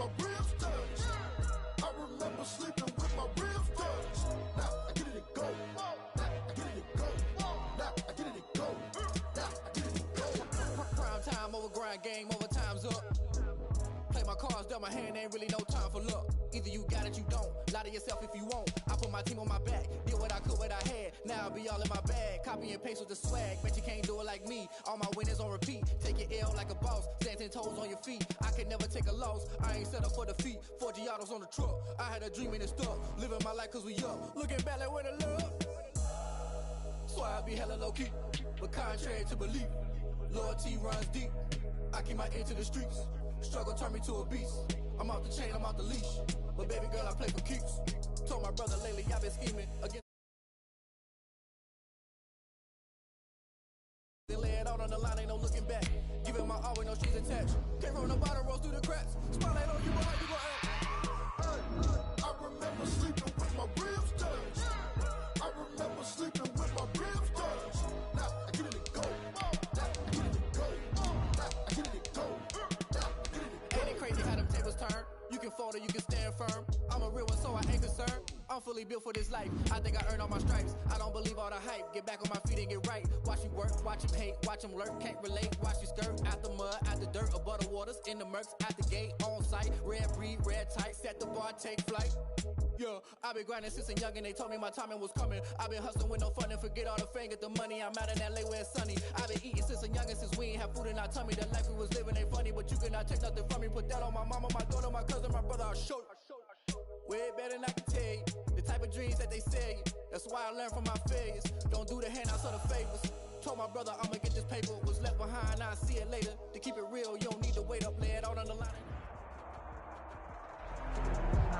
my ribs touched. I remember sleeping with my ribs touched. Now I get it and go. Now I get it and go. Now I get it and go. Now I get it and go. Prime time over grind game, over time's up. Play my cards, dealt my hand, ain't really no time for luck. Either you got it, you don't. Lie to yourself if you won't. I put my team on my back, did what I could, what I had. Now I'll be all in my bag, copy and paste with the swag. Bet you can't do it like me. All my winners on repeat. Take your L like a boss, stand 10 toes on your feet. I can never take a loss. I ain't set up for defeat. 4 Giottos on the truck. I had a dream and it stuck. Living my life cause we up. Looking back like where the love. So I be hella low key, but contrary to belief, loyalty runs deep. I keep my ear to the streets. Struggle turned me to a beast. I'm off the chain, I'm off the leash. But baby girl, I play for keeps. Told my brother lately I've been scheming against. Then lay it out on the line, ain't no looking back. Giving my all with no strings attached. Came from the bottom, rose through the cracks. Spotlight on you, but how you gon' act? I remember sleeping with my ribs touched. I remember sleeping with my ribs touched. Now I get it and go. Now I get it and go. Now I get it and go. Now I get it and go. Ain't it crazy how them tables turn? You can fold or you can stand firm. I'm a real one, so I ain't concerned. I'm fully built for this life. I think I earned all my stripes. I don't believe all the hype. Get back on my feet and get right. Watch you work, watch him hate, watch him lurk. Can't relate, watch you skirt. Out the mud, out the dirt, above the waters, in the murks, at the gate, on site. Red breed, red tight, set the bar, take flight. Yeah, I been grinding since a youngin', they told me my timing was coming. I been hustling with no fun and forget all the fame, get the money. I'm out in LA where it's sunny. I been eating since a youngin', since we ain't have food in our tummy. The life we was living ain't funny, but you cannot take nothing from me. Put that on my mama, my daughter, my cousin, my brother, I'll show you. Way better than I can tell you. The type of dreams that they sell you. That's why I learned from my failures. Don't do the handouts or the favors. Told my brother I'ma get this paper. Was left behind, I'll see it later. To keep it real, you don't need to wait up, lay it out on the line.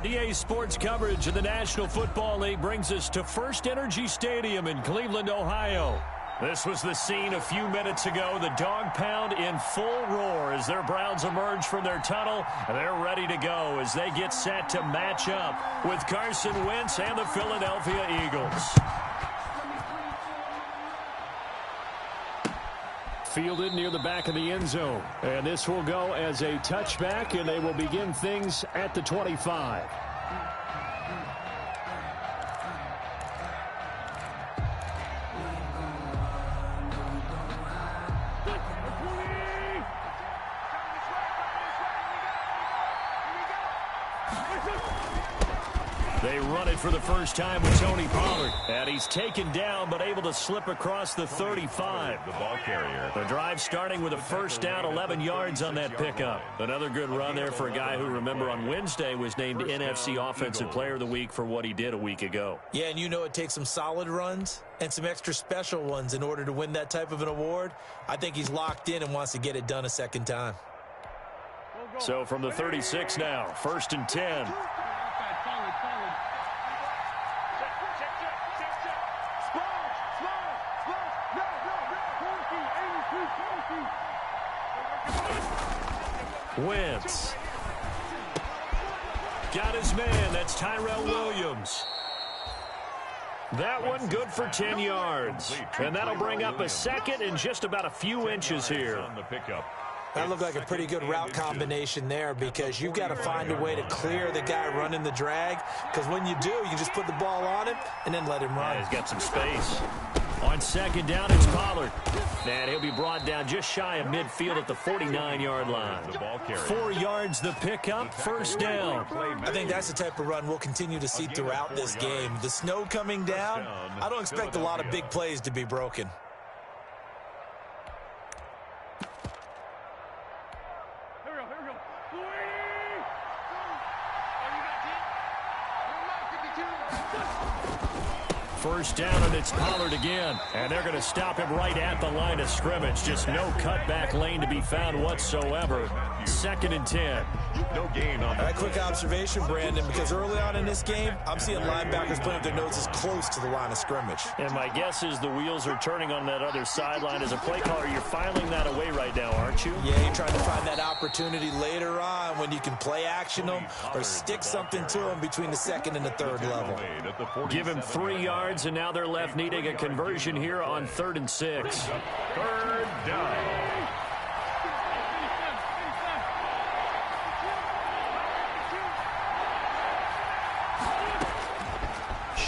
EA Sports coverage of the National Football League brings us to First Energy Stadium in Cleveland, Ohio. This was the scene a few minutes ago. The dog pound in full roar as their Browns emerge from their tunnel. And they're ready to go as they get set to match up with Carson Wentz and the Philadelphia Eagles. Fielded near the back of the end zone. And this will go as a touchback, and they will begin things at the 25. They run it for the first time with Tony Pollard. And he's taken down, but able to slip across the 35. The ball carrier. The drive starting with a first down, 11 yards on that pickup. Another good run there for a guy who, remember, on Wednesday was named NFC Offensive Player of the Week for what he did a week ago. Yeah, and you know it takes some solid runs and some extra special ones in order to win that type of an award. I think he's locked in and wants to get it done a second time. So from the 36 now, 1st and 10. Wentz. Got his man. That's Tyrell Williams. That one good for 10 yards. And that'll bring up a second and just about a few inches here. That looked like a pretty good route combination there because you've got to find a way to clear the guy running the drag, because when you do, you just put the ball on him and then let him run. Yeah, he's got some space. On 2nd down, it's Pollard. And he'll be brought down just shy of midfield at the 49-yard line. 4 yards the pickup, 1st down. I think that's the type of run we'll continue to see throughout this game. The snow coming down, I don't expect a lot of big plays to be broken. First down, and it's Pollard again. And they're going to stop him right at the line of scrimmage. Just no cutback lane to be found whatsoever. 2nd and 10. No gain on that. Quick observation, Brandon, because early on in this game, I'm seeing linebackers playing with their noses close to the line of scrimmage. And my guess is the wheels are turning on that other sideline. As a play caller, you're filing that away right now, aren't you? Yeah, you're trying to find that opportunity later on when you can play action them or stick something to them between the 2nd and the 3rd level. Give him 3 yards. And now they're left needing a conversion here on 3rd and 6. 3rd down.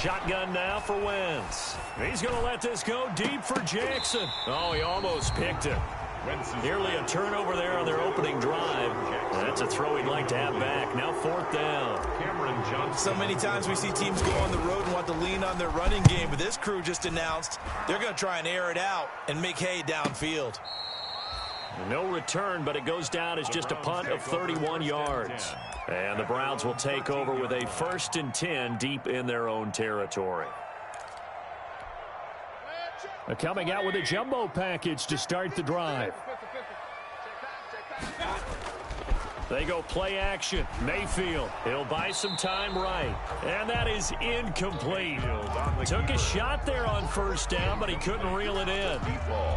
shotgun now for Wentz. He's going to let this go deep for Jackson. Oh, he almost picked it. Nearly a turnover there on their opening drive. That's a throw he'd like to have back. Now 4th down. Cameron Johnson. So many times we see teams go on the road and want to lean on their running game, but this crew just announced they're going to try and air it out and make hay downfield. No return, but it goes down as just a punt of 31 yards. And the Browns will take over with a 1st and 10 deep in their own territory. Coming out with a jumbo package to start the drive. They go play action. Mayfield. He'll buy some time right. And that is incomplete. Took a shot there on 1st down, but he couldn't reel it in.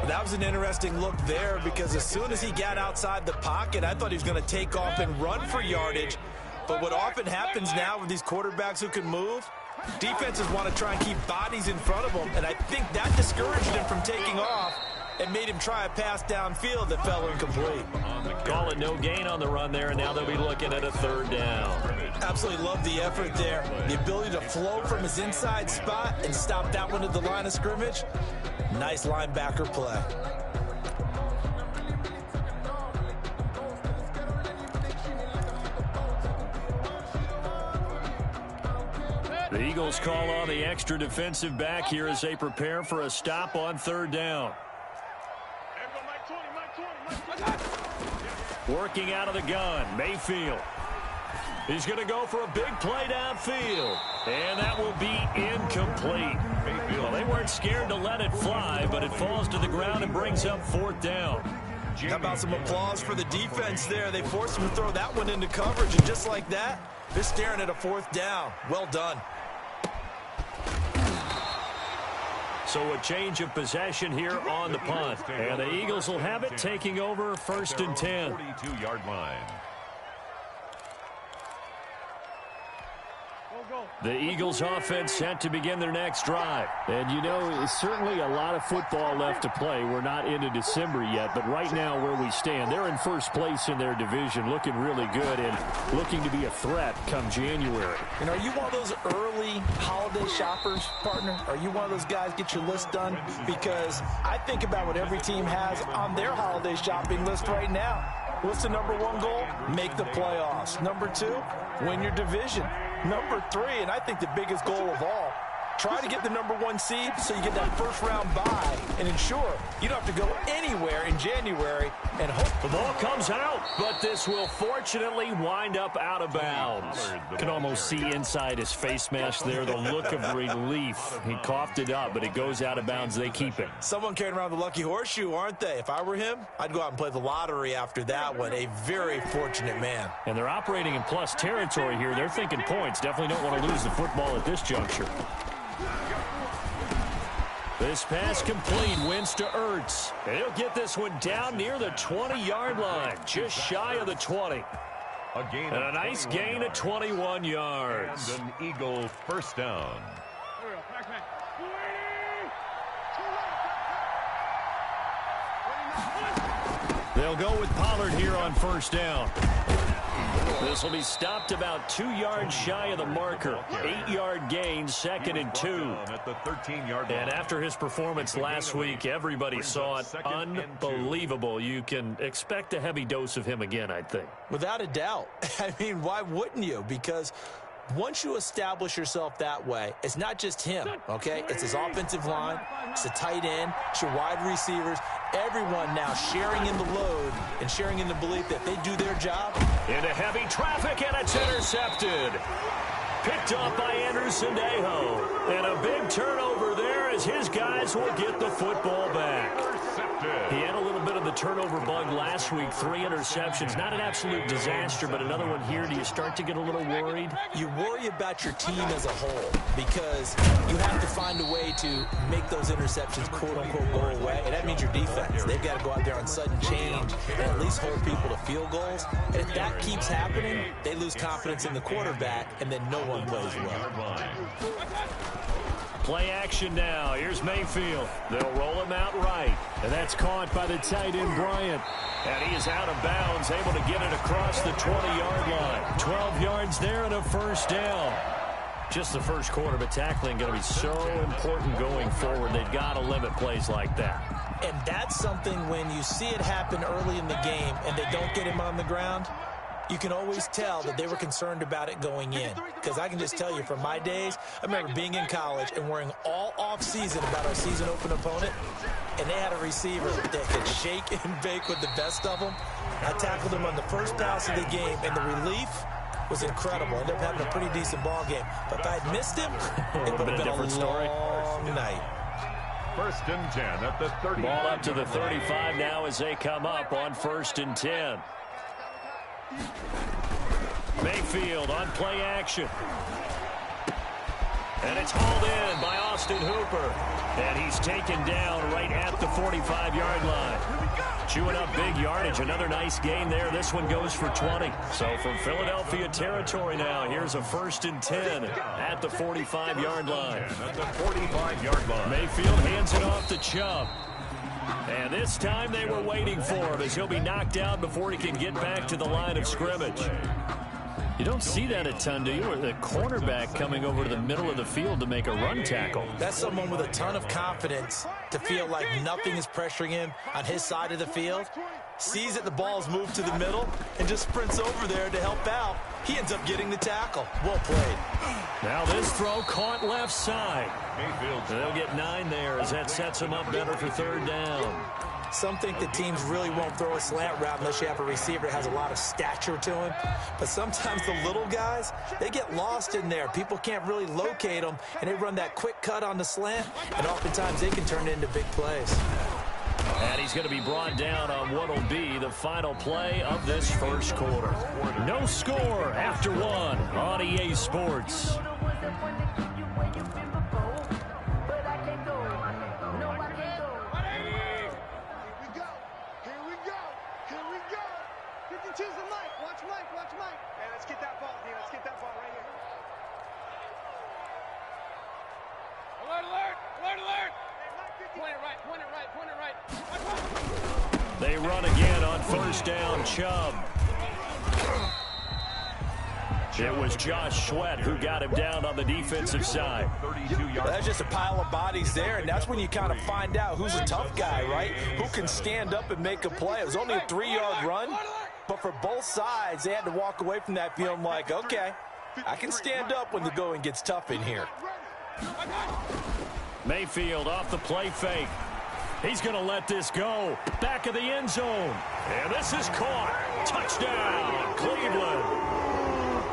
That was an interesting look there because as soon as he got outside the pocket, I thought he was going to take off and run for yardage. But what often happens now with these quarterbacks who can move, defenses want to try and keep bodies in front of them, and I think that discouraged him from taking off and made him try a pass downfield that fell incomplete. Call it no gain on the run there, and now they'll be looking at a 3rd down. Absolutely love the effort there. The ability to flow from his inside spot and stop that one at the line of scrimmage. Nice linebacker play. The Eagles call on the extra defensive back here as they prepare for a stop on 3rd down. Working out of the gun, Mayfield. He's going to go for a big play downfield. And that will be incomplete. Well, they weren't scared to let it fly, but it falls to the ground and brings up 4th down. How about some applause for the defense there? They forced him to throw that one into coverage, and just like that, they're staring at a 4th down. Well done. So a change of possession here on the punt. And the Eagles will have it, taking over 1st and 10. 42-yard line. The Eagles offense set to begin their next drive. And you know, it's certainly a lot of football left to play. We're not into December yet, but right now where we stand, they're in 1st place in their division, looking really good and looking to be a threat come January. And are you one of those early holiday shoppers, partner? Are you one of those guys get your list done? Because I think about what every team has on their holiday shopping list right now. What's the #1 goal? Make the playoffs. #2, win your division. #3, and I think the biggest goal of all, try to get the #1 seed so you get that 1st round bye and ensure you don't have to go anywhere in January and hope. The ball comes out, but this will fortunately wind up out of bounds. Can almost see inside his face mask there the look of relief. He coughed it up, but it goes out of bounds. They keep it. Someone carrying around the lucky horseshoe, aren't they? If I were him, I'd go out and play the lottery after that one. A very fortunate man. And they're operating in plus territory here. They're thinking points. Definitely don't want to lose the football at this juncture. This pass complete, wins to Ertz. And he'll get this one down near the 20-yard line, just shy of the 20. And a nice gain of 21 yards. And an Eagle 1st down. They'll go with Pollard here on 1st down. This will be stopped about 2 yards shy of the marker. 8-yard gain, 2nd and 2. At the 13-yard line. And after his performance last week, everybody saw it. Unbelievable. You can expect a heavy dose of him again, I think. Without a doubt. I mean, why wouldn't you? Because once you establish yourself that way, it's not just him, okay? It's his offensive line, it's the tight end, it's your wide receivers, everyone now sharing in the load and sharing in the belief that they do their job. Into heavy traffic, and it's intercepted. Picked up by Andrew Sendejo. And a big turnover there as his guys will get the football back. He had a little bit of the turnover bug last week, 3 interceptions. Not an absolute disaster, but another one here. Do you start to get a little worried? You worry about your team as a whole because you have to find a way to make those interceptions, quote-unquote, go away. And that means your defense. They've got to go out there on sudden change and at least hold people to field goals. And if that keeps happening, they lose confidence in the quarterback, and then no one plays well. Play action now. Here's Mayfield. They'll roll him out right. And that's caught by the tight end, Bryant. And he is out of bounds, able to get it across the 20-yard line. 12 yards there and a 1st down. just the first quarter, but tackling going to be so important going forward. They've got to limit plays like that. And that's something when you see it happen early in the game and they don't get him on the ground, you can always tell that they were concerned about it going in. Because I can just tell you from my days, I remember being in college and worrying all off-season about our season open opponent, and they had a receiver that could shake and bake with the best of them. I tackled him on the first pass of the game, and the relief was incredible. Ended up having a pretty decent ball game. But if I had missed him, it would have been a long night. First and 10 at the 30. Ball up to the 35 now as they come up on 1st and 10. Mayfield on play action. And it's hauled in by Austin Hooper. And he's taken down right at the 45-yard line. Chewing up big yardage. Another nice gain there. This one goes for 20. So from Philadelphia territory now, here's a 1st and 10 at the 45-yard line. At the 45-yard line. Mayfield hands it off to Chubb. And this time they were waiting for him as he'll be knocked out before he can get back to the line of scrimmage. You don't see that a ton, do you? Or the cornerback coming over to the middle of the field to make a run tackle. That's someone with a ton of confidence to feel like nothing is pressuring him on his side of the field. Sees that the ball's moved to the middle and just sprints over there to help out. He ends up getting the tackle. Well played. Now this throw caught left side. They'll get 9 there as that sets them up better for 3rd down. Some think the teams really won't throw a slant route unless you have a receiver that has a lot of stature to him. But sometimes the little guys, they get lost in there. People can't really locate them, and they run that quick cut on the slant, and oftentimes they can turn it into big plays. And he's going to be brought down on what will be the final play of this first quarter. No score after 1 on EA Sports. They run again on 1st down, Chubb. It was Josh Sweat who got him down on the defensive side. That's just a pile of bodies there, and that's when you kind of find out who's a tough guy, right? Who can stand up and make a play. It was only a 3-yard run, but for both sides, they had to walk away from that feeling like, okay, I can stand up when the going gets tough in here. Mayfield off the play fake. He's going to let this go. Back of the end zone. And this is caught. Touchdown, Cleveland.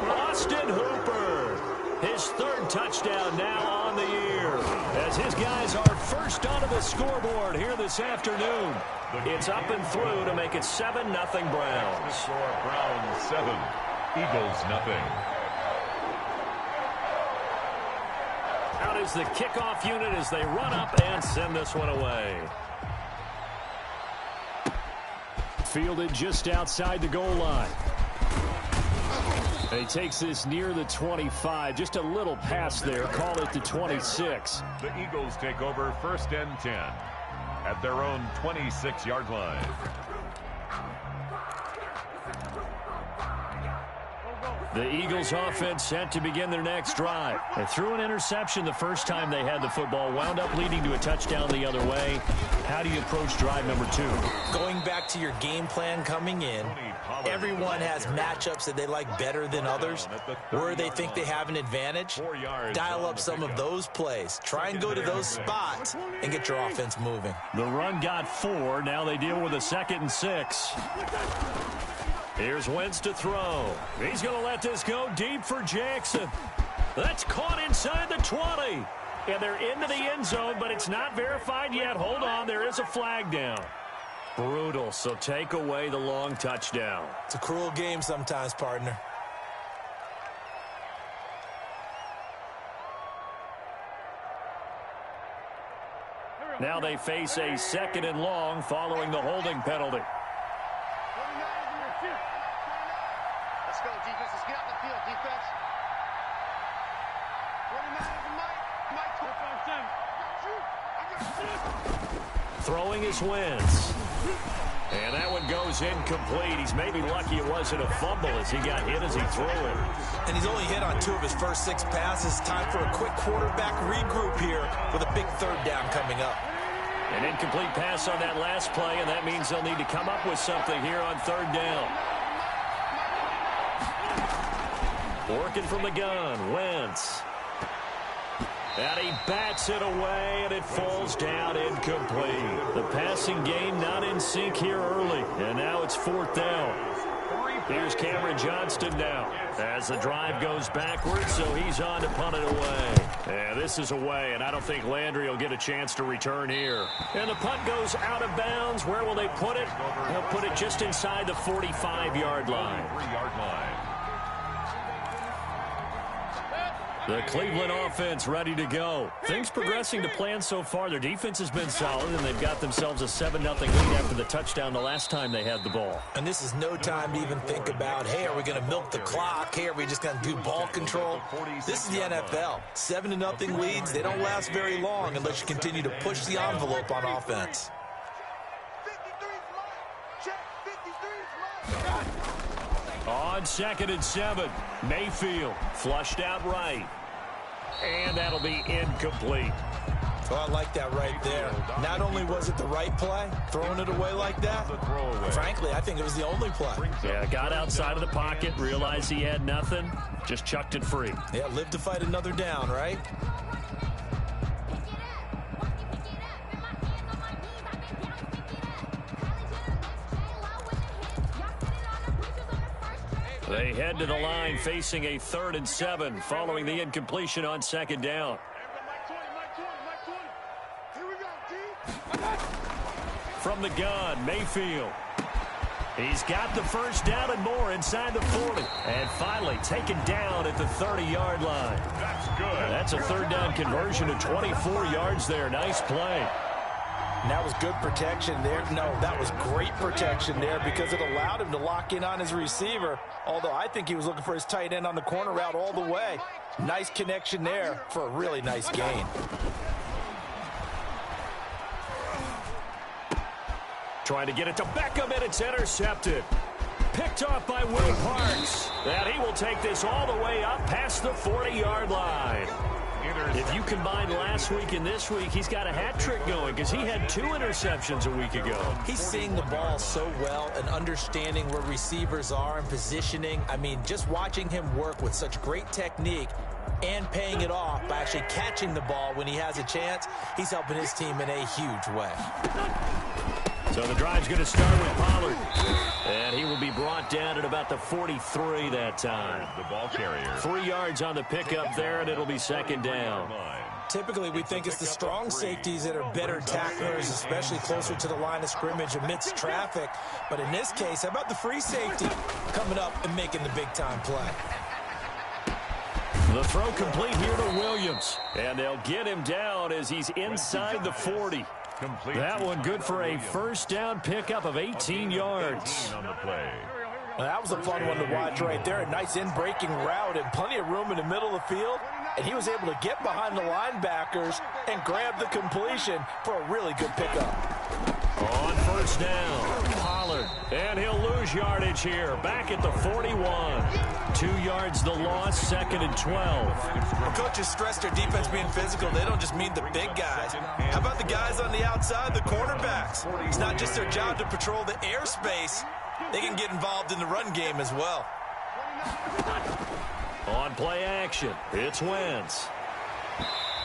Austin Hooper. His 3rd touchdown now on the year. As his guys are first onto the scoreboard here this afternoon. It's up and through to make it 7-0 Browns. Browns 7, Eagles nothing. Out is the kickoff unit as they run up and send this one away. Fielded just outside the goal line. And he takes this near the 25. Just a little pass there. Call it the 26. The Eagles take over 1st and 10 at their own 26-yard line. The Eagles offense set to begin their next drive. They threw an interception the first time they had the football, wound up leading to a touchdown the other way. How do you approach drive number 2? Going back to your game plan coming in, everyone has matchups that they like better than others, where they think they have an advantage. Dial up some of those plays. Try and go to those spots and get your offense moving. The run got 4. Now they deal with a 2nd and 6. Here's Wentz to throw. He's going to let this go deep for Jackson. That's caught inside the 20. And they're into the end zone, but it's not verified yet. Hold on, there is a flag down. Brutal, so take away the long touchdown. It's a cruel game sometimes, partner. Now they face a 2nd and long following the holding penalty. Let's go, defense. Let's get out the field, defense. 29 is Mike. Mike, 2 5 10. Throwing his Wentz. And that one goes incomplete. He's maybe lucky it wasn't a fumble as he got hit as he threw it. And he's only hit on 2 of his first 6 passes. Time for a quick quarterback regroup here with a big 3rd down coming up. An incomplete pass on that last play, and that means they'll need to come up with something here on 3rd down. Working from the gun, Wentz. And he bats it away, and it falls down incomplete. The passing game not in sync here early, and now it's 4th down. Here's Cameron Johnston now as the drive goes backwards, so he's on to punt it away. And this is away, and I don't think Landry will get a chance to return here. And the punt goes out of bounds. Where will they put it? They'll put it just inside the 45-yard line. 3-yard line. The Cleveland offense ready to go. Things progressing to plan so far. Their defense has been solid, and they've got themselves a 7-0 lead after the touchdown the last time they had the ball. And this is no time to even think about, hey, are we going to milk the clock? Hey, are we just going to do ball control? This is the NFL. 7-0 leads, they don't last very long unless you continue to push the envelope on offense. On 2nd and 7, Mayfield flushed out right. And that'll be incomplete. Oh, I like that right there. Not only was it the right play, throwing it away like that, frankly, I think it was the only play. Yeah, got outside of the pocket, realized he had nothing, just chucked it free. Yeah, live to fight another down, right? They head to the line facing a 3rd and 7 following the incompletion on 2nd down. From the gun, Mayfield. He's got the 1st down and more inside the 40. And finally taken down at the 30-yard line. That's good. That's a 3rd down conversion of 24 yards there. Nice play. And that was good protection there. No, that was great protection there because it allowed him to lock in on his receiver, although I think he was looking for his tight end on the corner route all the way. Nice connection there for a really nice gain. Trying to get it to Beckham, and it's intercepted. Picked off by Will Parks. And he will take this all the way up past the 40-yard line. If you combine last week and this week, he's got a hat trick going because he had 2 interceptions a week ago. He's seeing the ball so well and understanding where receivers are and positioning. I mean, just watching him work with such great technique and paying it off by actually catching the ball when he has a chance, he's helping his team in a huge way. So the drive's going to start with Pollard. And he will be brought down at about the 43 that time. The ball carrier. 3 yards on the pickup there, and it'll be 2nd down. Typically, we think it's the strong safeties that are better tacklers, especially closer to the line of scrimmage amidst traffic. But in this case, how about the free safety coming up and making the big-time play? The throw complete here to Williams. And they'll get him down as he's inside the 40. That one good for a 1st down pickup of 18 yards. On the play. Well, that was a fun one to watch right there. A nice in-breaking route and plenty of room in the middle of the field. And he was able to get behind the linebackers and grab the completion for a really good pickup. On 1st down, Pollard. And he'll lose yardage here. Back at the 41. 2 yards the loss, 2nd and 12. Well, coaches stress their defense being physical. They don't just mean the big guys. How about the guys on the outside, the cornerbacks? It's not just their job to patrol the airspace. They can get involved in the run game as well. On play action, it's Wentz.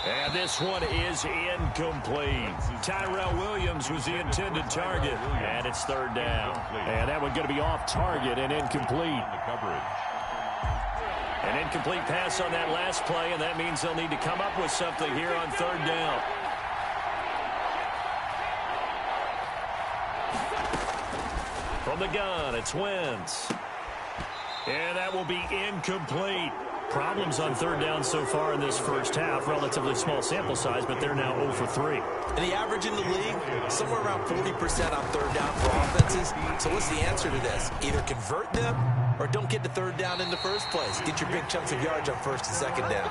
And this one is incomplete. Tyrell Williams was the intended target. And it's 3rd down. And that one going to be off target and incomplete. An incomplete pass on that last play, and that means they'll need to come up with something here on 3rd down. From the gun, it's Wentz. And that will be incomplete. Problems on 3rd down so far in this first half. Relatively small sample size, but they're now 0 for 3. And the average in the league, somewhere around 40% on 3rd down for offenses. So what's the answer to this? Either convert them or don't get the third down in the first place. Get your big chunks of yards on first and second down.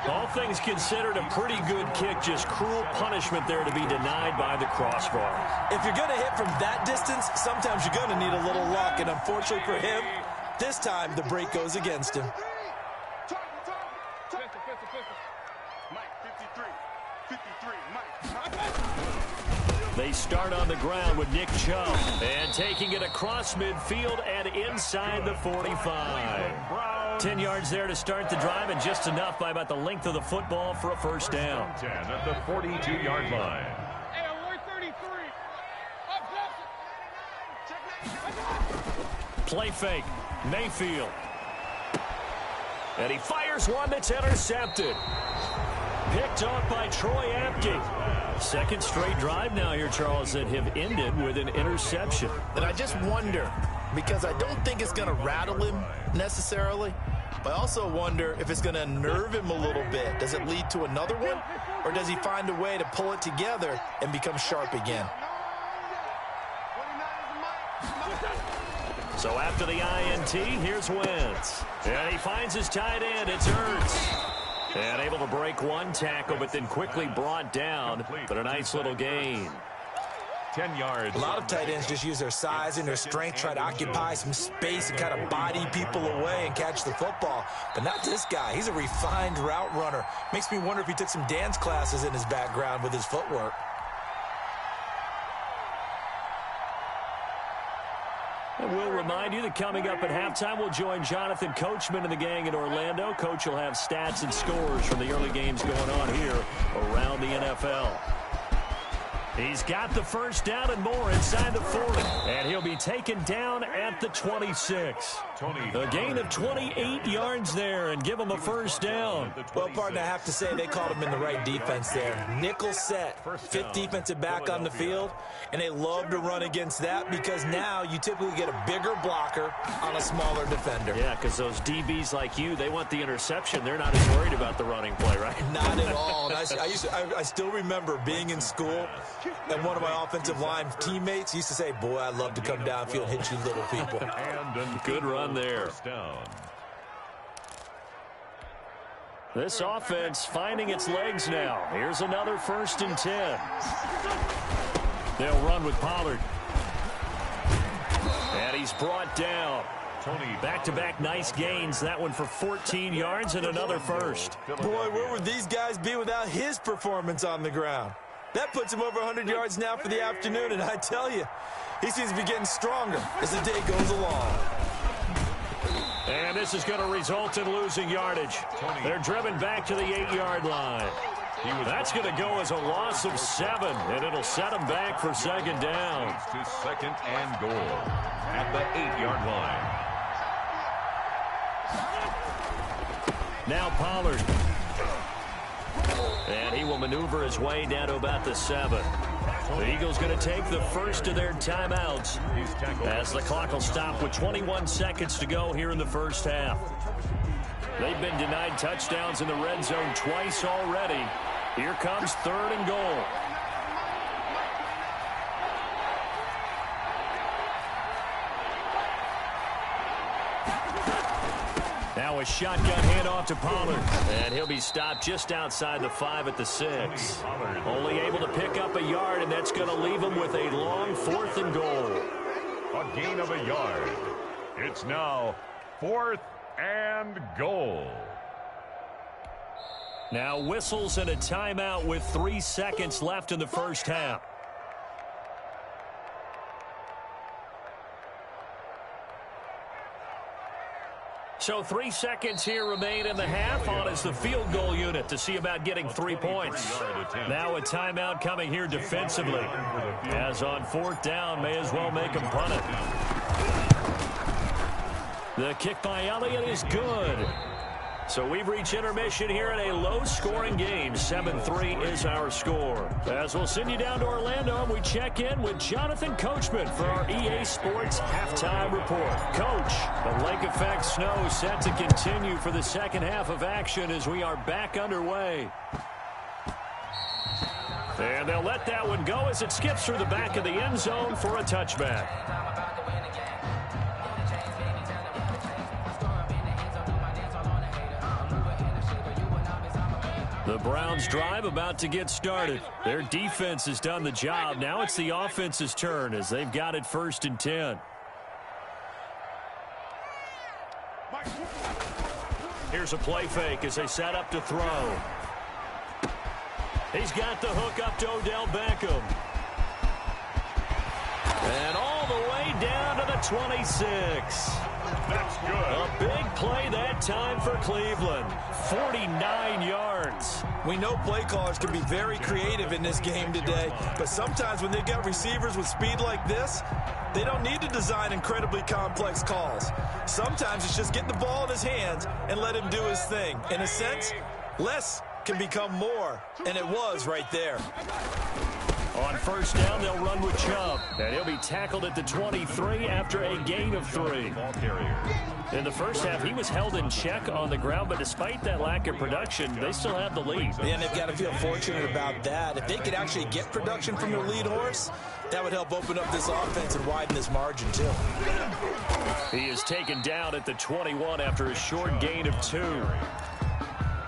All things considered, a pretty good kick. Just cruel punishment there to be denied by the crossbar. If you're going to hit from that distance, sometimes you're going to need a little luck. And unfortunately for him, this time the break goes against him. They start on the ground with Nick Chubb. And taking it across midfield and inside the 45. 10 yards there to start the drive, and just enough by about the length of the football for a first down. 10 at the 42-yard line. Play fake. Mayfield. And he fires one that's intercepted. Picked off by Troy Apke. Second straight drive now here, Charles, that have ended with an interception. And I just wonder, because I don't think it's going to rattle him necessarily, but I also wonder if it's going to unnerve him a little bit. Does it lead to another one, or does he find a way to pull it together and become sharp again? So after the INT, here's Wentz. And he finds his tight end. It's Ertz. And able to break one tackle, but then quickly brought down. But a nice little gain. 10 yards. A lot of tight ends just use their size and their strength, try to occupy some space and kind of body people away and catch the football. But not this guy. He's a refined route runner. Makes me wonder if he took some dance classes in his background with his footwork. And we'll remind you that coming up at halftime, we'll join Jonathan Coachman and the gang in Orlando. Coach will have stats and scores from the early games going on here around the NFL. He's got the first down and more inside the 40. And he'll be taken down at the 26. A gain of 28 yards there and give him a first down. Well, partner, I have to say they called him in the right defense there. Nickel set, fifth defensive back on the field, and they love to run against that because now you typically get a bigger blocker on a smaller defender. Yeah, because those DBs like you, they want the interception. They're not as worried about the running play, right? Not at all. And I still remember being in school, and one of my offensive line teammates used to say, boy, I'd love to come downfield and hit you little people. Good run there. This offense finding its legs now. Here's another 1st and 10. They'll run with Pollard. And he's brought down. Back-to-back nice gains. That one for 14 yards and another first. Boy, where would these guys be without his performance on the ground? That puts him over 100 yards now for the afternoon, and I tell you, he seems to be getting stronger as the day goes along. And this is going to result in losing yardage. They're driven back to the 8-yard line. That's going to go as a loss of 7, and it'll set them back for second down. To second and goal at the 8-yard line. Now Pollard. And he will maneuver his way down to about the 7. The Eagles going to take the first of their timeouts as the clock will stop with 21 seconds to go here in the first half. They've been denied touchdowns in the red zone twice already. Here comes 3rd and goal. Now a shotgun handoff to Pollard. And he'll be stopped just outside the 5 at the 6. Only able to pick up a yard, and that's going to leave him with a long 4th and goal. A gain of a yard. It's now 4th and goal. Now whistles and a timeout with 3 seconds left in the first half. So 3 seconds here remain in the half. On is the field goal unit to see about getting 3 points. Now a timeout coming here defensively. As on 4th down, may as well make him punt it. The kick by Elliott is good. So we've reached intermission here in a low-scoring game. 7-3 is our score. As we'll send you down to Orlando, and we check in with Jonathan Coachman for our EA Sports Halftime Report. Coach, the lake effect snow set to continue for the second half of action as we are back underway. And they'll let that one go as it skips through the back of the end zone for a touchback. The Browns drive about to get started. Their defense has done the job. Now it's the offense's turn as they've got it 1st and 10. Here's a play fake as they set up to throw. He's got the hook up to Odell Beckham. And all the way down to the 26. That's good. A big play that time for Cleveland. 49 yards. We know play callers can be very creative in this game today, but sometimes when they've got receivers with speed like this, they don't need to design incredibly complex calls. Sometimes it's just get the ball in his hands and let him do his thing. In a sense, less can become more, and it was right there. On 1st down, they'll run with Chubb, and he'll be tackled at the 23 after a gain of 3. In the first half, he was held in check on the ground, but despite that lack of production, they still have the lead. And they've got to feel fortunate about that. If they could actually get production from their lead horse, that would help open up this offense and widen this margin, too. He is taken down at the 21 after a short gain of 2.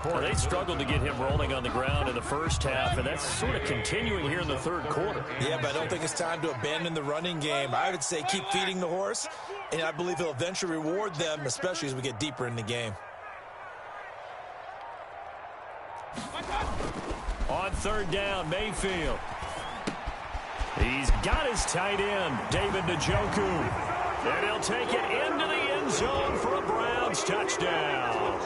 Well, they struggled to get him rolling on the ground in the first half, and that's sort of continuing here in the 3rd quarter. Yeah, but I don't think it's time to abandon the running game. I would say keep feeding the horse, and I believe he'll eventually reward them, especially as we get deeper in the game. On 3rd down, Mayfield. He's got his tight end, David Njoku. And he'll take it into the end zone for a Browns touchdown.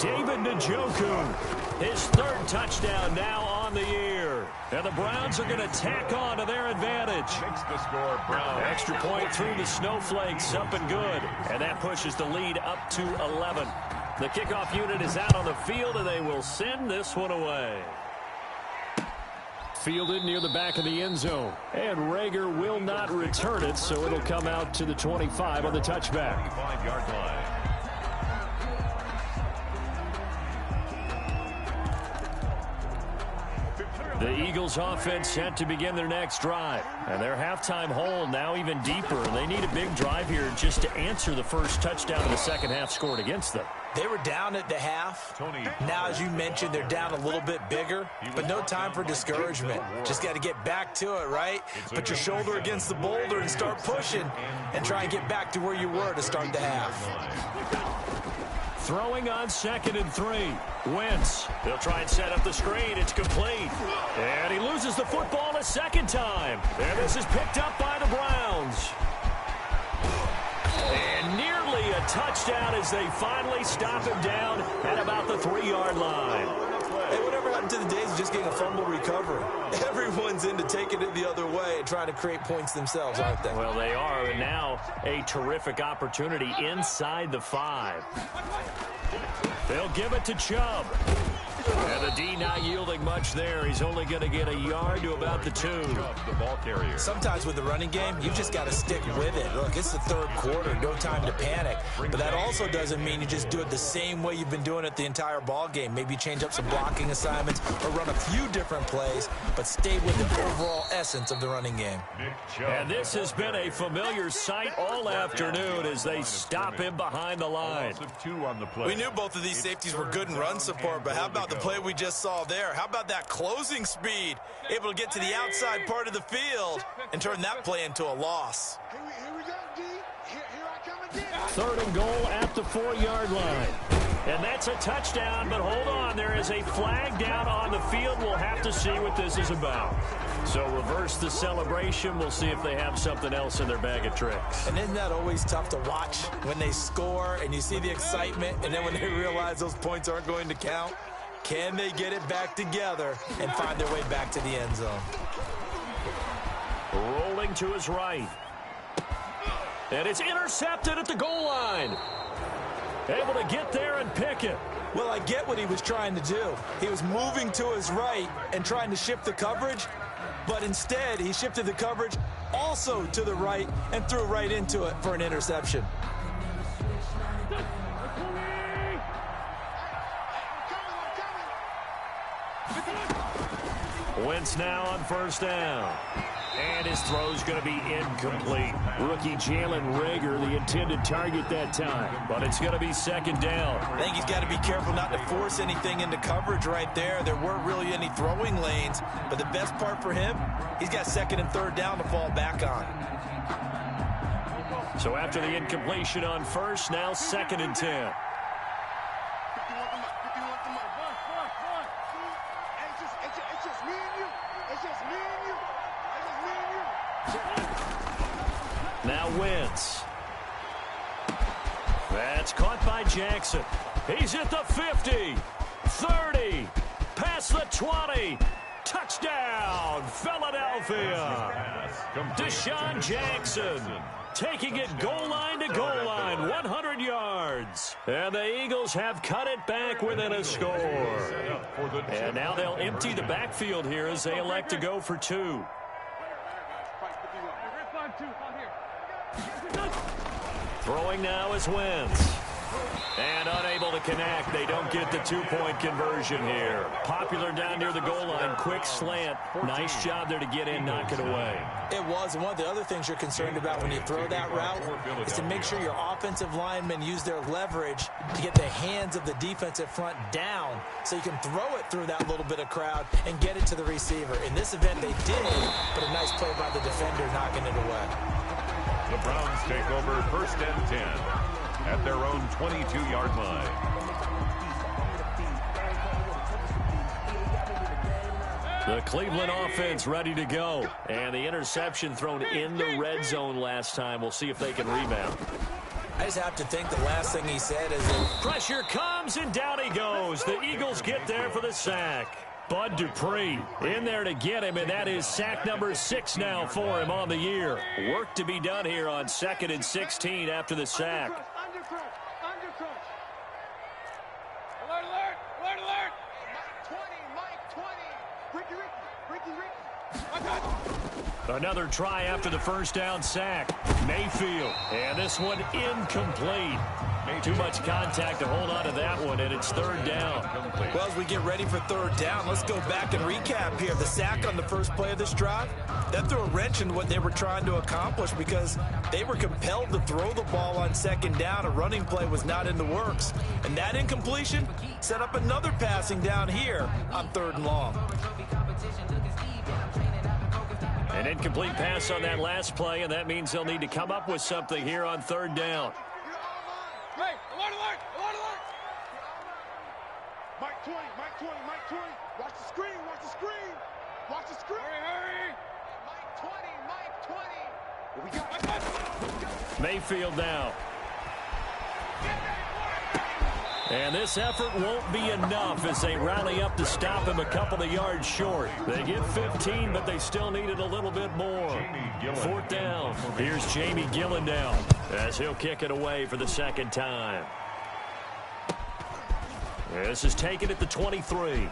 David Njoku, his 3rd touchdown now on the year. And the Browns are going to tack on to their advantage. Makes the score Browns. Extra point through the snowflakes, up and good. And that pushes the lead up to 11. The kickoff unit is out on the field, and they will send this one away. Fielded near the back of the end zone. And Reagor will not return it, so it'll come out to the 25 on the touchback. 25-yard line. The Eagles offense set to begin their next drive. And their halftime hole now even deeper. They need a big drive here just to answer the first touchdown of the second half scored against them. They were down at the half. Now, as you mentioned, they're down a little bit bigger, but no time for discouragement. Just got to get back to it, right? Put your shoulder against the boulder and start pushing and try and get back to where you were to start the half. Throwing on 2nd and 3. Wentz. They'll try and set up the screen. It's complete. And he loses the football a 2nd time. And this is picked up by the Browns. And nearly a touchdown as they finally stop him down at about the 3-yard line. Hey, whatever happened to the days of just getting a fumble recovery? Everyone's into taking it the other way and trying to create points themselves, aren't they? Well, they are, and now a terrific opportunity inside the 5. They'll give it to Chubb. And the D not yielding much there. He's only going to get a yard to about the 2. The ball carrier. Sometimes with the running game, you've just got to stick with it. Look, it's the 3rd quarter. No time to panic. But that also doesn't mean you just do it the same way you've been doing it the entire ball game. Maybe change up some blocking assignments or run a few different plays, but stay with the overall essence of the running game. And this has been a familiar sight all afternoon as they stop him behind the line. We knew both of these safeties were good in run support, but how about the play we just saw there? How about that closing speed? Able to get to the outside part of the field and turn that play into a loss. Here we go, D. Here I come again. 3rd and goal at the 4-yard line. And that's a touchdown, but hold on. There is a flag down on the field. We'll have to see what this is about. So reverse the celebration. We'll see if they have something else in their bag of tricks. And isn't that always tough to watch when they score and you see the excitement, and then when they realize those points aren't going to count? Can they get it back together and find their way back to the end zone? Rolling to his right. And it's intercepted at the goal line. Able to get there and pick it. Well, I get what he was trying to do. He was moving to his right and trying to shift the coverage, but instead he shifted the coverage also to the right and threw right into it for an interception. Wentz now on 1st down. And his throw's going to be incomplete. Rookie Jalen Reagor, the intended target that time. But it's going to be second down. I think he's got to be careful not to force anything into coverage right there. There weren't really any throwing lanes. But the best part for him, he's got second and third down to fall back on. So after the incompletion on first, now second and 10. Now Wentz. That's caught by Jackson. He's at the 50, 30, past the 20. Touchdown, Philadelphia. Deshaun Jackson taking it goal line to goal line, 100 yards. And the Eagles have cut it back within a score. And now they'll empty the backfield here as they elect to go for two. Throwing now is Wentz. And unable to connect. They don't get the two-point conversion here. Popular down near the goal line. Quick slant. Nice job there to get in, knock it away. It was. And one of the other things you're concerned about when you throw that route is to make sure your offensive linemen use their leverage to get the hands of the defensive front down so you can throw it through that little bit of crowd and get it to the receiver. In this event, they did, but a nice play by the defender knocking it away. The Browns take over first and 10 at their own 22-yard line. The Cleveland offense ready to go. And the interception thrown in the red zone last time. We'll see if they can rebound. I just have to think the last thing he said is pressure comes and down he goes. The Eagles get there for the sack. Bud Dupree in there to get him, and that is sack number 6 now for him on the year. Work to be done here on 2nd and 16 after the sack. Alert, alert, alert, alert. Mike 20. Ricky. Another try after the first down sack. Mayfield, and this one incomplete. Too much contact to hold on to that one, and it's third down. Well, as we get ready for third down, let's go back and recap here. The sack on the first play of this drive, that threw a wrench in what they were trying to accomplish because they were compelled to throw the ball on second down. A running play was not in the works. And that incompletion set up another passing down here on third and long. An incomplete pass on that last play, and that means they'll need to come up with something here on third down. Hey, alert, alert, alert, alert. Mike 20. Watch the screen. Watch the screen. Hurry. Mike 20. We got Mayfield now. And this effort won't be enough as they rally up to stop him a couple of yards short. They get 15, but they still needed a little bit more. Fourth down. Here's Jamie Gillen down as he'll kick it away for the second time. This is taken at the 23.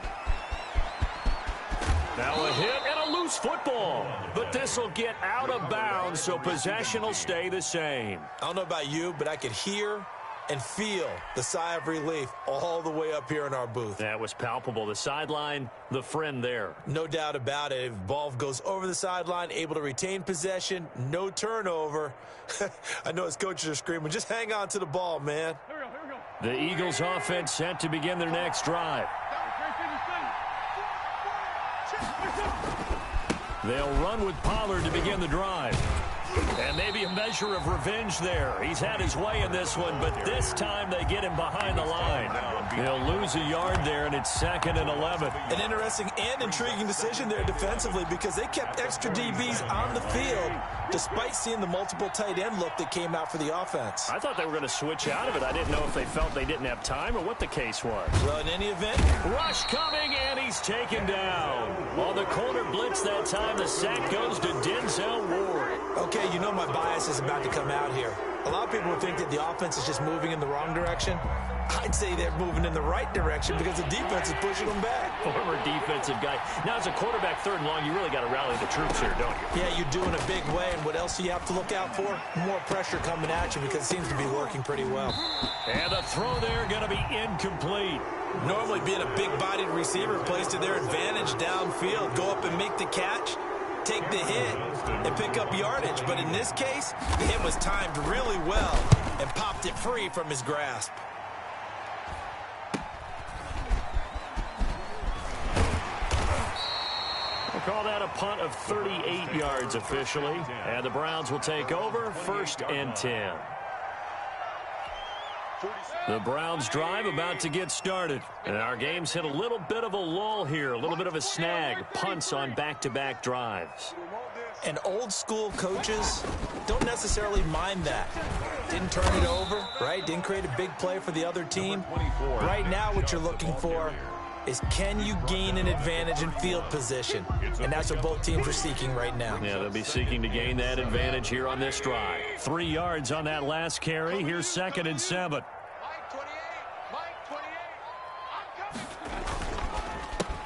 Now a hit and a loose football. But this will get out of bounds, so possession will stay the same. I don't know about you, but I could hear and feel the sigh of relief all the way up here in our booth. That was palpable. The sideline, the friend there. No doubt about it. If ball goes over the sideline, able to retain possession, no turnover. I know his coaches are screaming, just hang on to the ball, man. Here we go. The Eagles offense set to begin their next drive. They'll run with Pollard to begin the drive. And maybe a measure of revenge there. He's had his way in this one, but this time they get him behind the line. He'll lose a yard there, and it's 2nd and 11. An interesting and intriguing decision there defensively because they kept extra DBs on the field despite seeing the multiple tight end look that came out for the offense. I thought they were going to switch out of it. I didn't know if they felt they didn't have time or what the case was. Well, in any event, rush coming, and he's taken down. On the corner blitz that time, the sack goes to Denzel Ward. Okay, you know my bias is about to come out here. A lot of people would think that the offense is just moving in the wrong direction. I'd say they're moving in the right direction because the defense is pushing them back. Former defensive guy. Now, as a quarterback, third and long, you really got to rally the troops here, don't you? Yeah, you do in a big way. And what else do you have to look out for? More pressure coming at you because it seems to be working pretty well. And the throw there going to be incomplete. Normally being a big-bodied receiver plays to their advantage downfield. Go up and make the catch. take the hit and pick up yardage. But in this case, the hit was timed really well and popped it free from his grasp. We'll call that a punt of 38 yards officially. And the Browns will take over 1st and 10. The Browns drive about to get started. And our game's hit a little bit of a lull here, a little bit of a snag. Punts on back-to-back drives. And old school coaches don't necessarily mind that. Didn't turn it over, right? Didn't create a big play for the other team. Right now what you're looking for is, can you gain an advantage in field position? And that's what both teams are seeking right now. Yeah, they'll be seeking to gain that advantage here on this drive. 3 yards on that last carry. Here's 2nd and 7.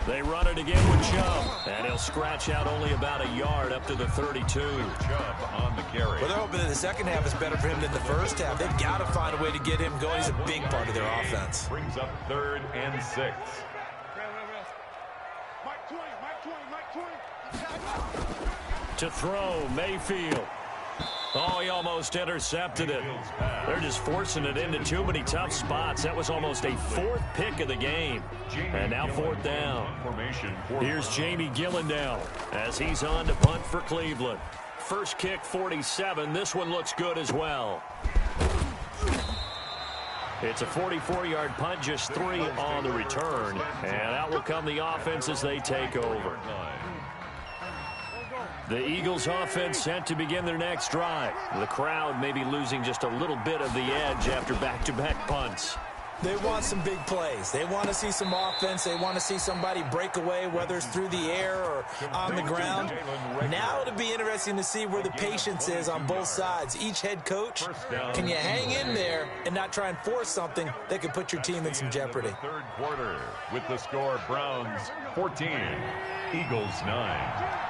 They run it again with Chubb, and he'll scratch out only about a yard up to the 32. Chubb on the carry. Well, they're hoping that the second half is better for him than the first half. They've got to find a way to get him going. He's a big part of their offense. Brings up 3rd and 6. To throw, Mayfield. Oh, he almost intercepted it. They're just forcing it into too many tough spots. That was almost a 4th pick of the game. And now 4th down. Here's Jamie Gillandale as he's on to punt for Cleveland. First kick, 47. This one looks good as well. It's a 44-yard punt, just 3 on the return. And out will come the offense as they take over. The Eagles offense set to begin their next drive. The crowd may be losing just a little bit of the edge after back-to-back punts. They want some big plays. They want to see some offense. They want to see somebody break away, whether it's through the air or on the ground. Now it'll be interesting to see where the patience is on both sides. Each head coach, can you hang in there and not try and force something that could put your team in some jeopardy? 3rd quarter with the score Browns 14, Eagles 9.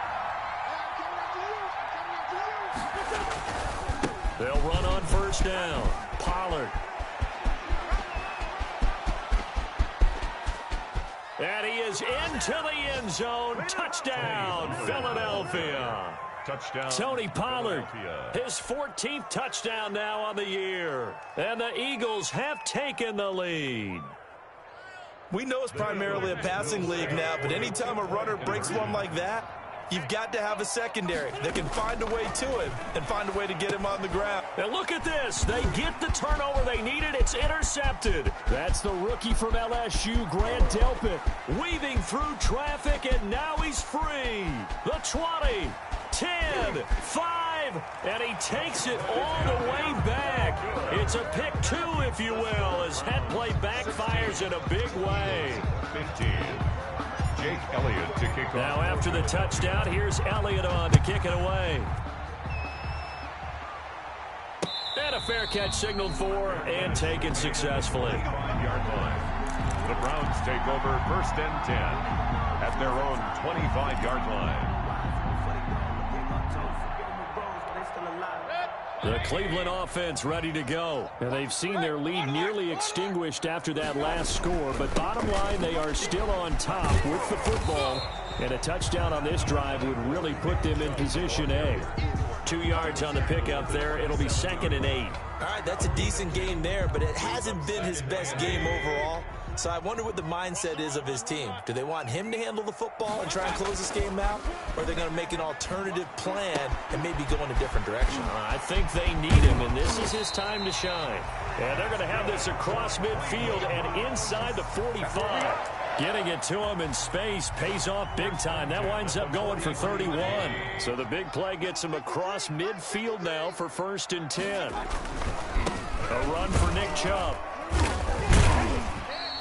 They'll run on 1st down. Pollard. And he is into the end zone. Touchdown, Philadelphia. Touchdown, Tony Pollard, his 14th touchdown now on the year. And the Eagles have taken the lead. We know it's primarily a passing league now, but anytime a runner breaks one like that, you've got to have a secondary that can find a way to him and find a way to get him on the ground. And look at this. They get the turnover they needed. It's intercepted. That's the rookie from LSU, Grant Delpit, weaving through traffic, and now he's free. The 20, 10, 5, and he takes it all the way back. It's a pick 2, if you will, as head play backfires in a big way. 15. Jake Elliott to kick off. Now after the touchdown, here's Elliott on to kick it away. And a fair catch signaled for and taken successfully. 25-yard line. The Browns take over 1st and 10 at their own 25-yard line. The Cleveland offense ready to go. And they've seen their lead nearly extinguished after that last score. But bottom line, they are still on top with the football. And a touchdown on this drive would really put them in position A. 2 yards on the pickup there. It'll be 2nd and 8. All right, that's a decent game there, but it hasn't been his best game overall. So I wonder what the mindset is of his team. Do they want him to handle the football and try and close this game out? Or are they going to make an alternative plan and maybe go in a different direction? I think they need him, and this is his time to shine. And they're going to have this across midfield and inside the 45. Getting it to him in space pays off big time. That winds up going for 31. So the big play gets him across midfield now for 1st and 10. A run for Nick Chubb.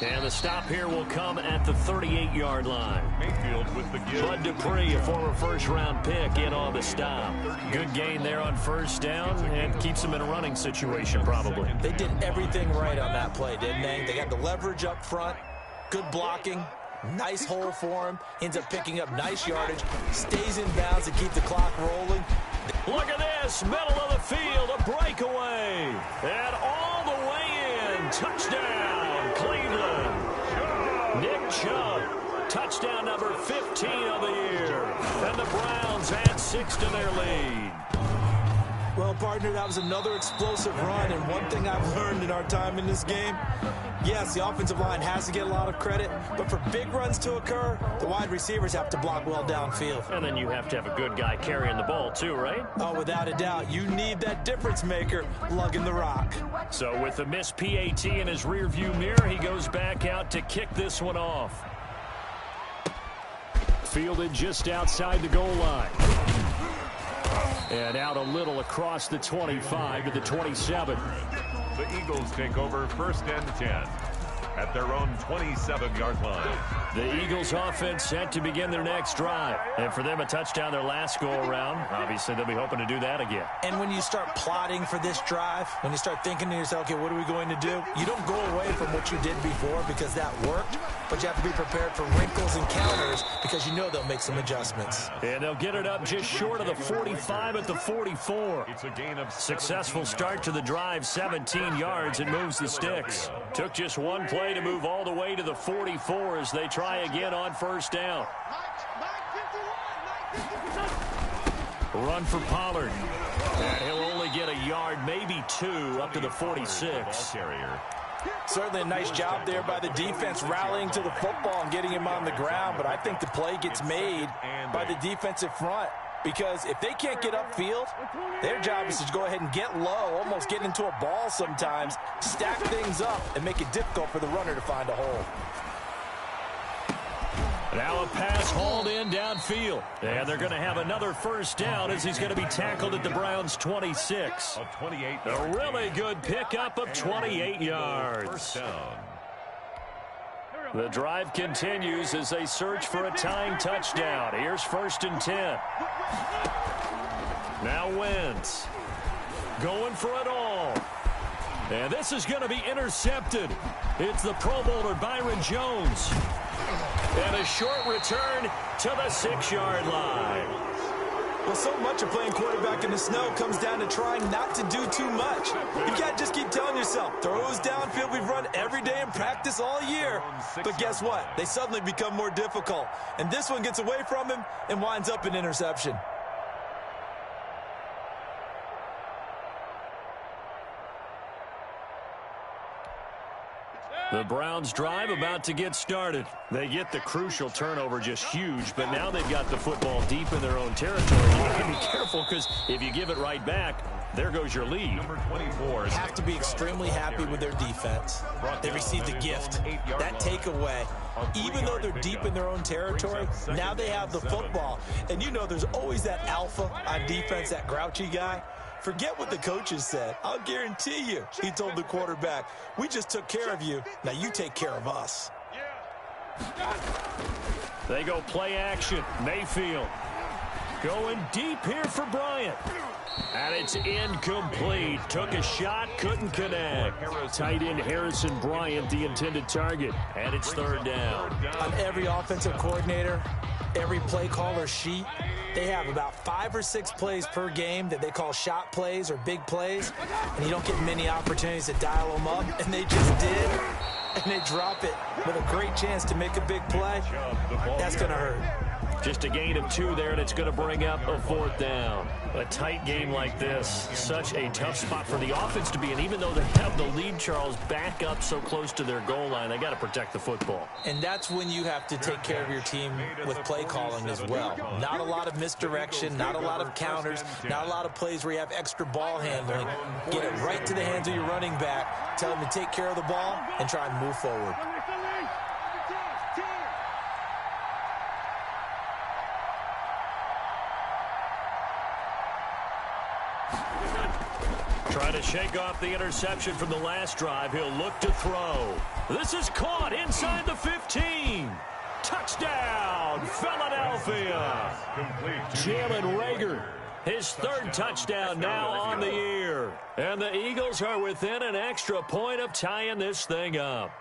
And the stop here will come at the 38-yard line. Mayfield with the give. Bud Dupree, a former first-round pick, in on the stop. Good gain there on 1st down and keeps them in a running situation probably. They did everything right on that play, didn't they? They got the leverage up front, good blocking, nice hole for him, ends up picking up nice yardage, stays in bounds to keep the clock rolling. Look at this, middle of the field, a breakaway. And all the way in, touchdown, Cleveland. Nick Chubb touchdown number 15 of the year. And the Browns add 6 to their lead. Well, partner, that was another explosive run, and one thing I've learned in our time in this game, yes, the offensive line has to get a lot of credit, but for big runs to occur, the wide receivers have to block well downfield. And then you have to have a good guy carrying the ball too, right? Oh, without a doubt. You need that difference maker lugging the rock. So with the missed PAT in his rearview mirror, he goes back out to kick this one off. Fielded just outside the goal line. And out a little across the 25 to the 27. The Eagles take over 1st and 10 at their own 27-yard line. The Eagles offense set to begin their next drive. And for them, a touchdown their last go-around. Obviously, they'll be hoping to do that again. And when you start plotting for this drive, when you start thinking to yourself, okay, what are we going to do? You don't go away from what you did before because that worked, but you have to be prepared for wrinkles and counters because you know they'll make some adjustments. And they'll get it up just short of the 45 at the 44. It's a gain of Successful start to the drive, 17 yards, and moves the sticks. Took just one play to move all the way to the 44 as they try again on 1st down. Run for Pollard. And he'll only get a yard, maybe 2, up to the 46. Certainly a nice job there by the defense rallying to the football and getting him on the ground, but I think the play gets made by the defensive front. Because if they can't get upfield, their job is to go ahead and get low, almost get into a ball sometimes, stack things up, and make it difficult for the runner to find a hole. Now a pass hauled in downfield. And they're going to have another 1st down as he's going to be tackled at the Browns' 26. A really good pickup of 28 yards. 1st down. The drive continues as they search for a tying touchdown. Here's 1st and 10. Now Wentz going for it all. And this is going to be intercepted. It's the Pro Bowler Byron Jones. And a short return to the 6-yard line. Well, so much of playing quarterback in the snow comes down to trying not to do too much. You can't just keep telling yourself, throws downfield we've run every day in practice all year. But guess what? They suddenly become more difficult. And this one gets away from him and winds up an interception. The Browns drive about to get started. They get the crucial turnover, just huge, but now they've got the football deep in their own territory. You got to be careful because if you give it right back, there goes your lead. Number 24. Have to be extremely happy with their defense. They received a gift. That takeaway, even though they're deep in their own territory, now they have the football. And you know there's always that alpha on defense, that grouchy guy. Forget what the coaches said. I'll guarantee you, he told the quarterback, we just took care of you. Now you take care of us. They go play action. Mayfield going deep here for Bryant. And it's incomplete. Took a shot, couldn't connect. Tight end Harrison Bryant, the intended target. And it's 3rd down. On every offensive coordinator, every play caller sheet, they have about 5 or 6 plays per game that they call shot plays or big plays, and you don't get many opportunities to dial them up, and they just did, and they drop it with a great chance to make a big play. That's going to hurt. Just a gain of 2 there, and it's going to bring up a 4th down. A tight game like this, such a tough spot for the offense to be in. Even though they have the lead, Charles, back up so close to their goal line, they got to protect the football. And that's when you have to take care of your team with play calling as well. Not a lot of misdirection, not a lot of counters, not a lot of plays where you have extra ball handling. Get it right to the hands of your running back, tell them to take care of the ball, and try and move forward. Trying to shake off the interception from the last drive. He'll look to throw. This is caught inside the 15. Touchdown, Philadelphia. Jalen Reagor, his 3rd touchdown now on the year. And the Eagles are within an extra point of tying this thing up.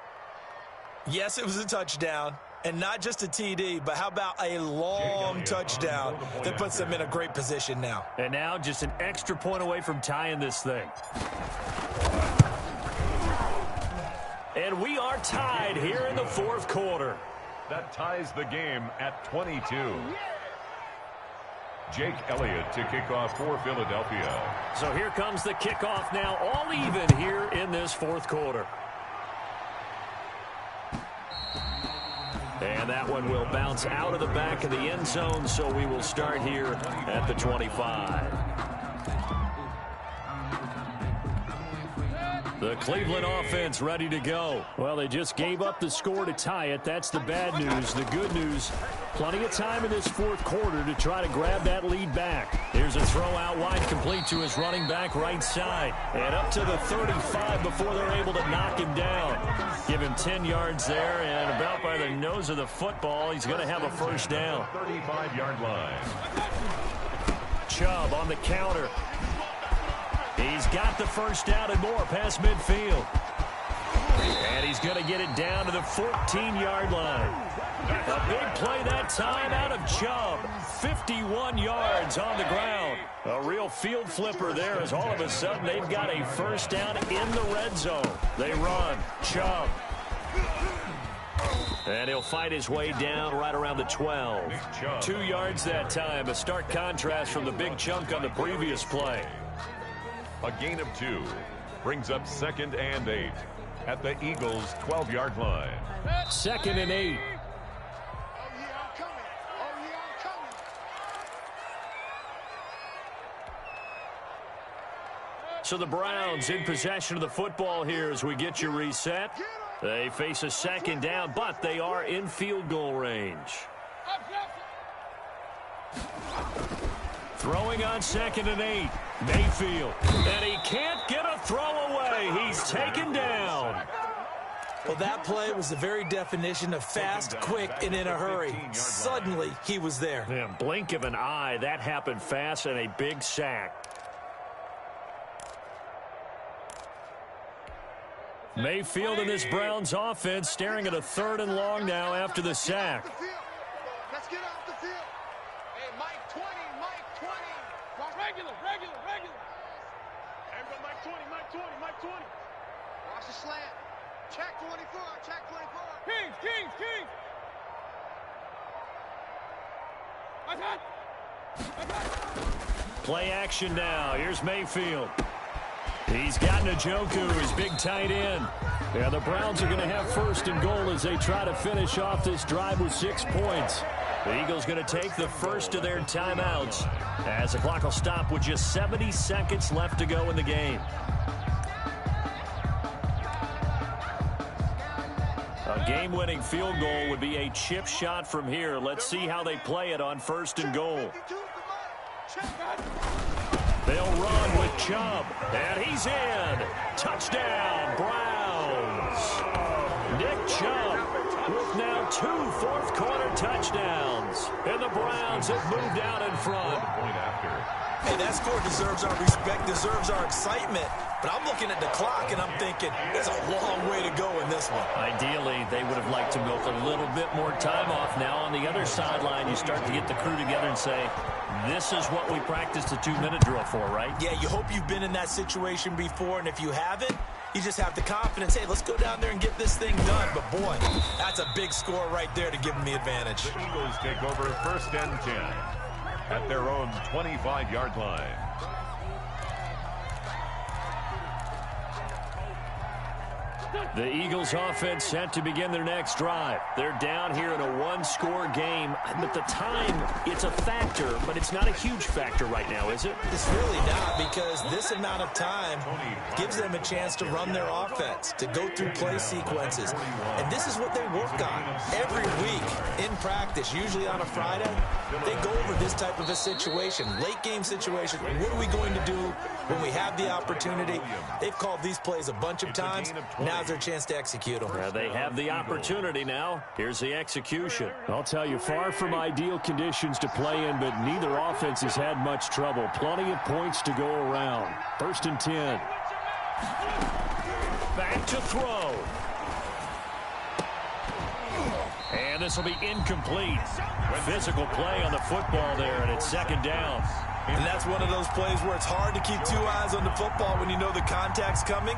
Yes, it was a touchdown. And not just a TD, but how about a long touchdown that puts them in a great position now. And now just an extra point away from tying this thing. And we are tied here in the 4th quarter. That ties the game at 22. Jake Elliott to kick off for Philadelphia. So here comes the kickoff now, all even here in this fourth quarter. And that one will bounce out of the back of the end zone, so we will start here at the 25. The Cleveland offense ready to go. Well, they just gave up the score to tie it. That's the bad news. The good news, plenty of time in this fourth quarter to try to grab that lead back. Here's a throw out wide, complete to his running back right side. And up to the 35 before they're able to knock him down. Give him 10 yards there, and about by the nose of the football, he's going to have a first down. 35-yard line. Chubb on the counter. He's got the first down and more past midfield. And he's going to get it down to the 14-yard line. A big play that time out of Chubb. 51 yards on the ground. A real field flipper there as all of a sudden they've got a first down in the red zone. They run. Chubb. And he'll fight his way down right around the 12. 2 yards that time. A stark contrast from the big chunk on the previous play. A gain of 2 brings up 2nd and 8 at the Eagles' 12-yard line. 2nd and 8. So the Browns in possession of the football here as we get you reset. They face a 2nd down, but they are in field goal range. Throwing on 2nd and 8. Mayfield. And he can't get a throw away. He's taken down. Well, that play was the very definition of fast, quick, and in a hurry. Suddenly, he was there. Yeah, blink of an eye. That happened fast and a big sack. Mayfield in this Browns offense staring at a 3rd and long now after the sack. Let's get off the field. Hey, Mike 20, Mike 20. Regular. Everybody, Mike 20, Mike 20, Mike 20. Watch the slant. Check 24, check 24. Kings. Play action now. Here's Mayfield. He's got Njoku, his big tight end. Yeah, the Browns are going to have 1st and goal as they try to finish off this drive with 6 points. The Eagles going to take the first of their timeouts as the clock will stop with just 70 seconds left to go in the game. A game-winning field goal would be a chip shot from here. Let's see how they play it on 1st and goal. They'll run with Chubb, and he's in. Touchdown, Browns. Nick Chubb with now 2 fourth-quarter touchdowns. And the Browns have moved out in front. Hey, that score deserves our respect, deserves our excitement. But I'm looking at the clock, and I'm thinking, there's a long way to go in this one. Ideally, they would have liked to milk a little bit more time off. Now, on the other sideline, you start to get the crew together and say, this is what we practiced a 2-minute drill for, right? Yeah, you hope you've been in that situation before, and if you haven't, you just have the confidence, hey, let's go down there and get this thing done. But, boy, that's a big score right there to give them the advantage. The Eagles take over 1st and 10 at their own 25-yard line. The Eagles offense set to begin their next drive. They're down here in a 1-score game. But the time, it's a factor, but it's not a huge factor right now, is it? It's really not, because this amount of time gives them a chance to run their offense, to go through play sequences. And this is what they work on every week in practice, usually on a Friday. They go over this type of a situation, late game situation. What are we going to do when we have the opportunity? They've called these plays a bunch of times. Now's their chance to execute them. They have the opportunity now. Here's the execution. I'll tell you, far from ideal conditions to play in, but neither offense has had much trouble. Plenty of points to go around. 1st and 10. Back to throw. And this will be incomplete. Physical play on the football there, and it's 2nd down. And that's one of those plays where it's hard to keep 2 eyes on the football when you know the contact's coming,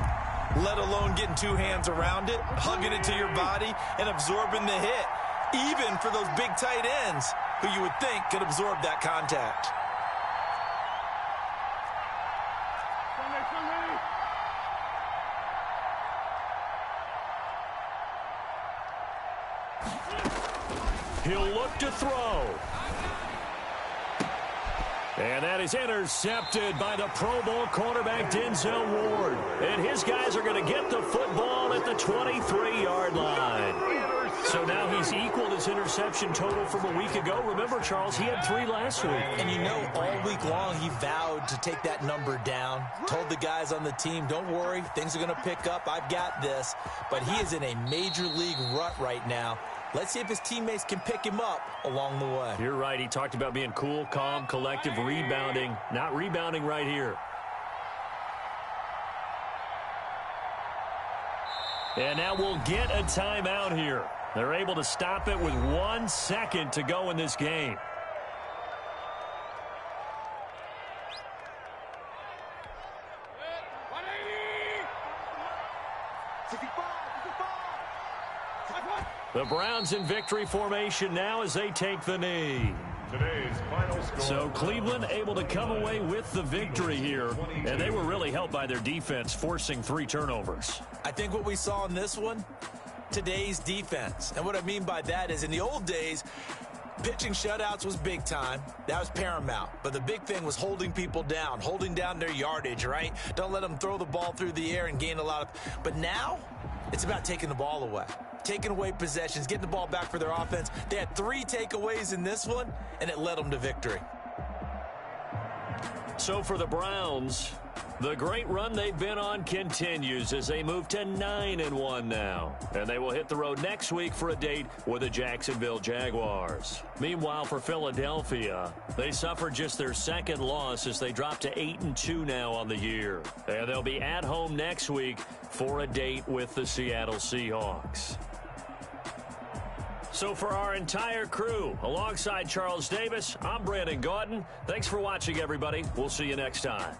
let alone getting 2 hands around it, hugging it to your body, and absorbing the hit. even for those big tight ends who you would think could absorb that contact. He'll look to throw. And that is intercepted by the Pro Bowl cornerback Denzel Ward. And his guys are going to get the football at the 23-yard line. So now he's equaled his interception total from a week ago. Remember, Charles, he had 3 last week. And you know, all week long he vowed to take that number down. Told the guys on the team, don't worry, things are going to pick up. I've got this. But he is in a major league rut right now. Let's see if his teammates can pick him up along the way. You're right. He talked about being cool, calm, collective, rebounding. Not rebounding right here. And now we'll get a timeout here. They're able to stop it with 1 second to go in this game. The Browns in victory formation now as they take the knee. Today's final score. So Cleveland able to come away with the victory here, and they were really helped by their defense, forcing 3 turnovers. I think what we saw in this one, today's defense. And what I mean by that is in the old days, pitching shutouts was big time. That was paramount. But the big thing was holding people down, holding down their yardage, right? Don't let them throw the ball through the air and gain a lot of... But now, it's about taking the ball away. Taking away possessions, getting the ball back for their offense. They had 3 takeaways in this one, and it led them to victory. So for the Browns, the great run they've been on continues as they move to 9-1 now. And they will hit the road next week for a date with the Jacksonville Jaguars. Meanwhile, for Philadelphia, they suffered just their 2nd loss as they dropped to 8-2 now on the year. And they'll be at home next week for a date with the Seattle Seahawks. So for our entire crew, alongside Charles Davis, I'm Brandon Gaudin. Thanks for watching, everybody. We'll see you next time.